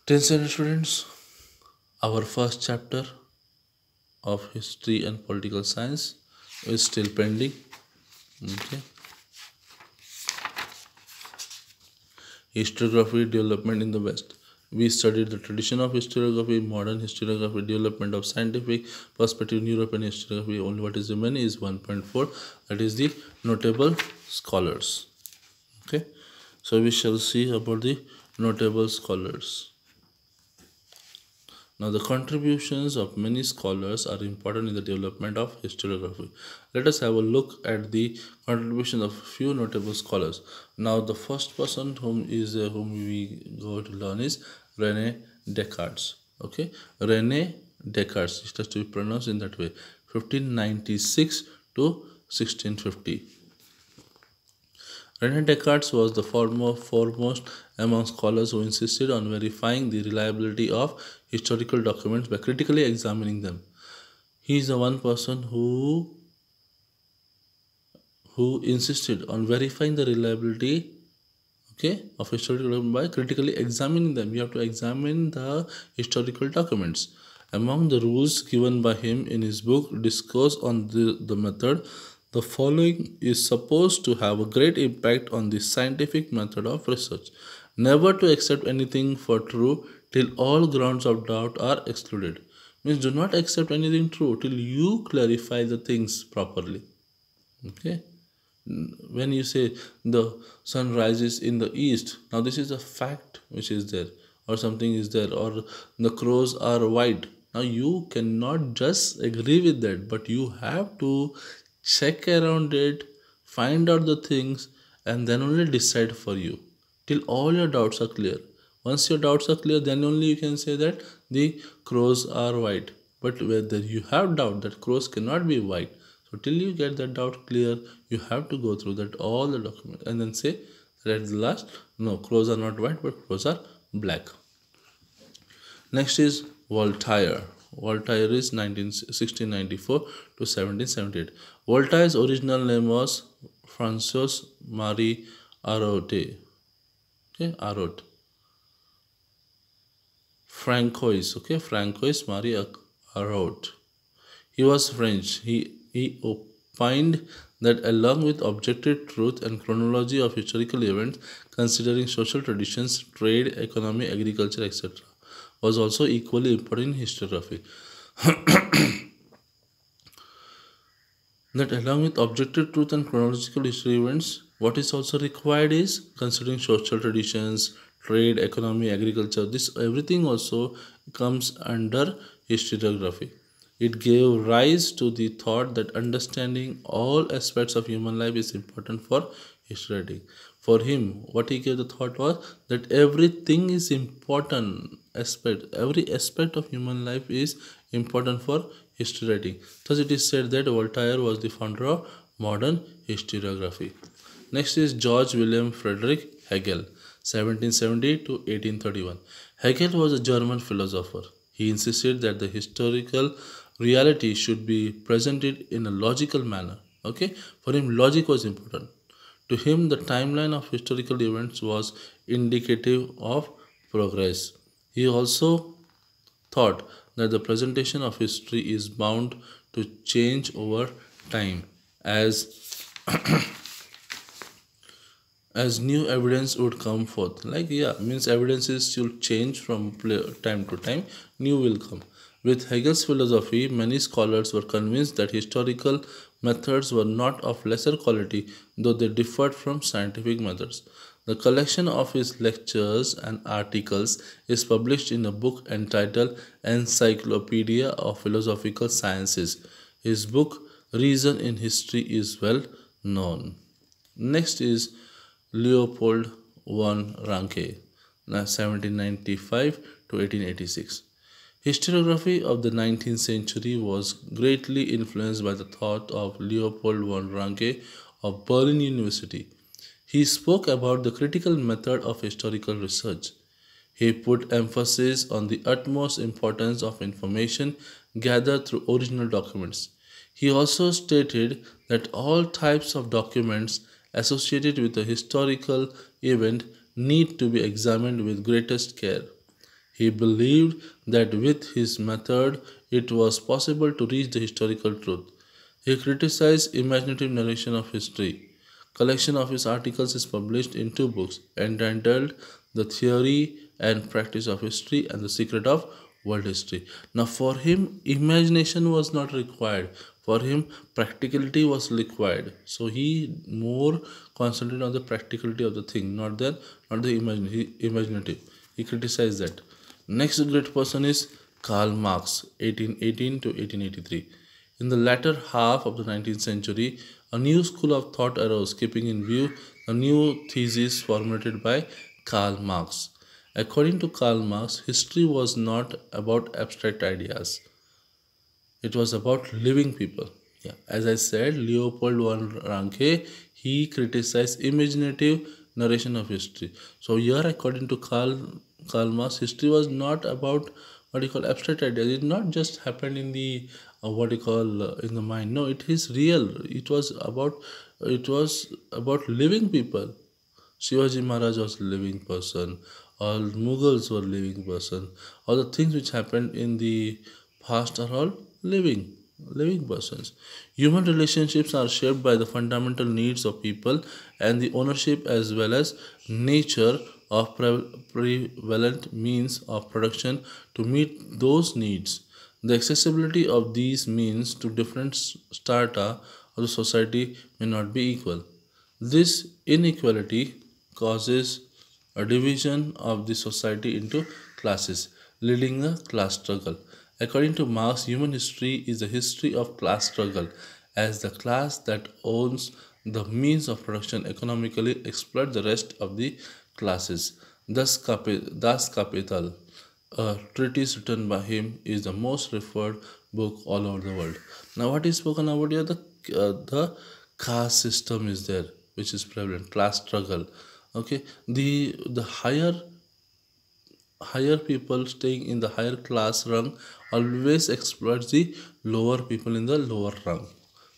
10th standard students, our first chapter of history and political science is still pending. Okay. Historiography development in the West. We studied the tradition of historiography, modern historiography, development of scientific perspective in European historiography. Only what is remaining is 1.4, that is the notable scholars. Okay, so we shall see about the notable scholars. Now, the contributions of many scholars are important in the development of historiography. Let us have a look at the contributions of few notable scholars. Now, the first person whom we go to learn is Rene Descartes. Okay, Rene Descartes. It has to be pronounced in that way. 1596 to 1650. Rene Descartes was the foremost among scholars who insisted on verifying the reliability of historical documents by critically examining them. He is the one person who insisted on verifying the reliability, okay, of historical documents by critically examining them. You have to examine the historical documents. Among the rules given by him in his book Discourse on the Method, the following is supposed to have a great impact on the scientific method of research. Never to accept anything for true till all grounds of doubt are excluded. Means do not accept anything true till you clarify the things properly. Okay. When you say the sun rises in the east, now this is a fact which is there, or something is there, or the crows are white. Now you cannot just agree with that, but you have to check around it, find out the things, and then only decide for you till all your doubts are clear. Once your doubts are clear, then only you can say that the crows are white. But whether you have doubt that crows cannot be white, so till you get that doubt clear, you have to go through that all the documents and then say that at the last, no, crows are not white, but crows are black. Next is Voltaire. Voltaire is 1694 to 1778. Voltaire's original name was Francois Marie Arouet. Okay, Arouet. Francois, okay, Francois Marie Arouet. He was French. He opined that along with objective truth and chronology of historical events, considering social traditions, trade, economy, agriculture, etc., was also equally important in historiography. That along with objective truth and chronological history events, what is also required is considering social traditions, trade, economy, agriculture. This everything also comes under historiography. It gave rise to the thought that understanding all aspects of human life is important for history writing. For him, what he gave the thought was that everything is important aspect. Every aspect of human life is important for history writing. Thus, it is said that Voltaire was the founder of modern historiography. Next is George William Friedrich Hegel, 1770 to 1831. Hegel was a German philosopher. He insisted that the historical reality should be presented in a logical manner. Okay, for him, logic was important. To him, the timeline of historical events was indicative of progress. He also thought that the presentation of history is bound to change over time as new evidence would come forth. Like, yeah, means evidences should change from time to time, new will come. With Hegel's philosophy, many scholars were convinced that historical methods were not of lesser quality, though they differed from scientific methods. The collection of his lectures and articles is published in a book entitled Encyclopedia of Philosophical Sciences. His book, Reason in History, is well known. Next is Leopold von Ranke, 1795 to 1886. Historiography of the 19th century was greatly influenced by the thought of Leopold von Ranke of Berlin University. He spoke about the critical method of historical research. He put emphasis on the utmost importance of information gathered through original documents. He also stated that all types of documents associated with a historical event need to be examined with greatest care. He believed that with his method it was possible to reach the historical truth. He criticized imaginative narration of history. Collection of his articles is published in two books entitled The Theory and Practice of History and The Secret of World History. Now, for him, imagination was not required. For him, practicality was required. So he more concentrated on the practicality of the thing, not the imaginative. He criticized that. Next great person is Karl Marx, 1818 to 1883. In the latter half of the 19th century, a new school of thought arose, keeping in view a new thesis formulated by Karl Marx. According to Karl Marx, history was not about abstract ideas, it was about living people. Yeah, as I said, Leopold von Ranke he criticized imaginative narration of history. So here, according to Karl Marx, history was not about what you call abstract ideas. It not just happened in the what you call in the mind. No, it is real. It was about living people. Shivaji Maharaj was a living person. All Mughals were living person. All the things which happened in the past are all living persons. Human relationships are shaped by the fundamental needs of people and the ownership as well as nature of prevalent means of production to meet those needs. The accessibility of these means to different strata of the society may not be equal. This inequality causes a division of the society into classes, leading a class struggle. According to Marx, human history is the history of class struggle, as the class that owns the means of production economically exploit the rest of the classes. Thus Capital, a treatise written by him, is the most referred book all over the world. Now, what is spoken about here? The caste system is there, which is prevalent. Class struggle. Okay, the higher people staying in the higher class rung always exploits the lower people in the lower rung.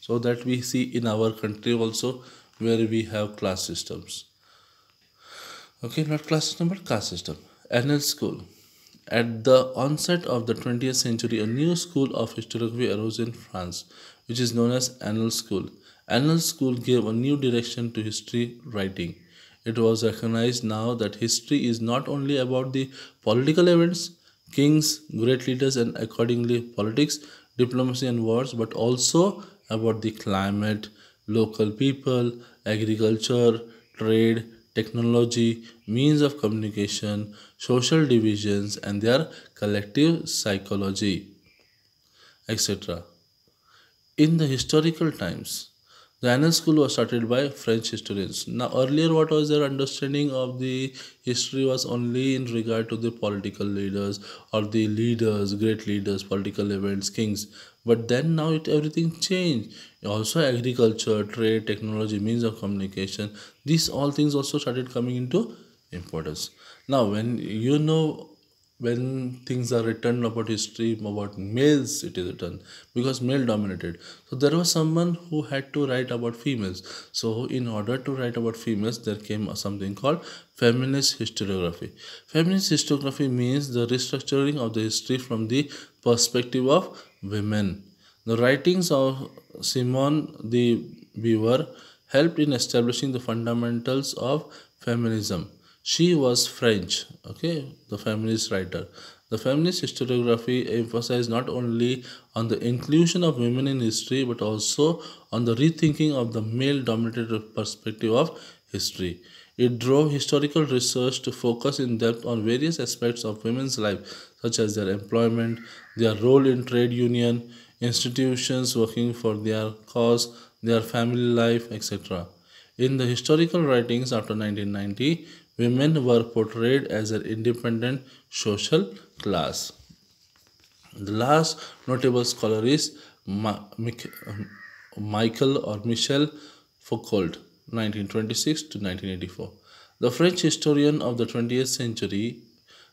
So that we see in our country also where we have class systems. Okay, not class system but caste system. Annals school. At the onset of the 20th century, a new school of historiography arose in France, which is known as Annals School. Annals School gave a new direction to history writing. It was recognized now that history is not only about the political events, kings, great leaders, and accordingly politics, diplomacy, and wars, but also about the climate, local people, agriculture, trade, technology, means of communication, social divisions, and their collective psychology, etc. In the historical times, the Annals School was started by French historians. Now, earlier, what was their understanding of the history was only in regard to the political leaders or the leaders, great leaders, political events, kings. But then now everything changed. Also, agriculture, trade, technology, means of communication. These all things also started coming into importance. Now, when things are written about history about males it is written because male dominated, so there was someone who had to write about females. So in order to write about females there came something called feminist historiography. Feminist historiography means the restructuring of the history from the perspective of women. The writings of Simone de Beauvoir helped in establishing the fundamentals of feminism. She was French, okay, the feminist writer. The feminist historiography emphasized not only on the inclusion of women in history but also on the rethinking of the male dominated perspective of history. It drove historical research to focus in depth on various aspects of women's life, such as their employment, their role in trade union, institutions working for their cause, their family life, etc. In the historical writings after 1990, women were portrayed as an independent social class. The last notable scholar is Michael or Michel Foucault, 1926 to 1984. The French historian of the 20th century,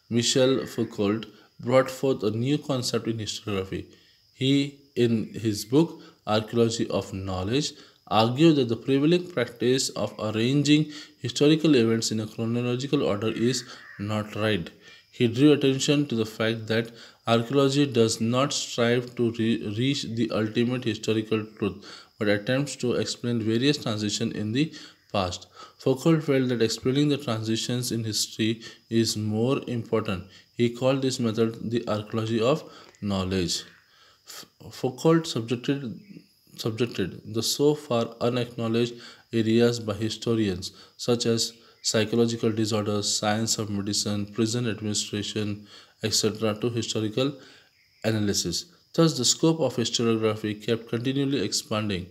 Michel Foucault, brought forth a new concept in historiography. He, in his book Archaeology of Knowledge, argued that the prevailing practice of arranging historical events in a chronological order is not right. He drew attention to the fact that archaeology does not strive to reach the ultimate historical truth, but attempts to explain various transitions in the past. Foucault felt that explaining the transitions in history is more important. He called this method the archaeology of knowledge. Foucault subjected the so far unacknowledged areas by historians, such as psychological disorders, science of medicine, prison administration, etc., to historical analysis. Thus, the scope of historiography kept continually expanding.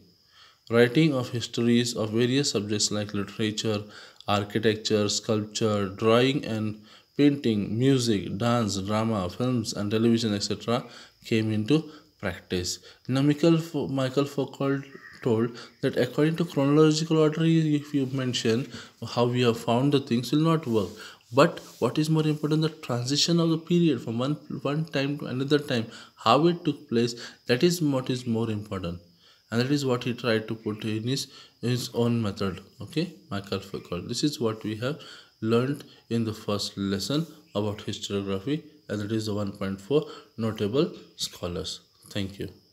Writing of histories of various subjects like literature, architecture, sculpture, drawing and painting, music, dance, drama, films, and television, etc., came into practice. Now, Michael Foucault told that according to chronological order, if you mention how we have found the things will not work. But what is more important, the transition of the period from one time to another time, how it took place, that is what is more important, and that is what he tried to put in his own method. Okay, Michael Foucault. This is what we have learned in the first lesson about historiography, and that is the 1.4 notable scholars. Thank you.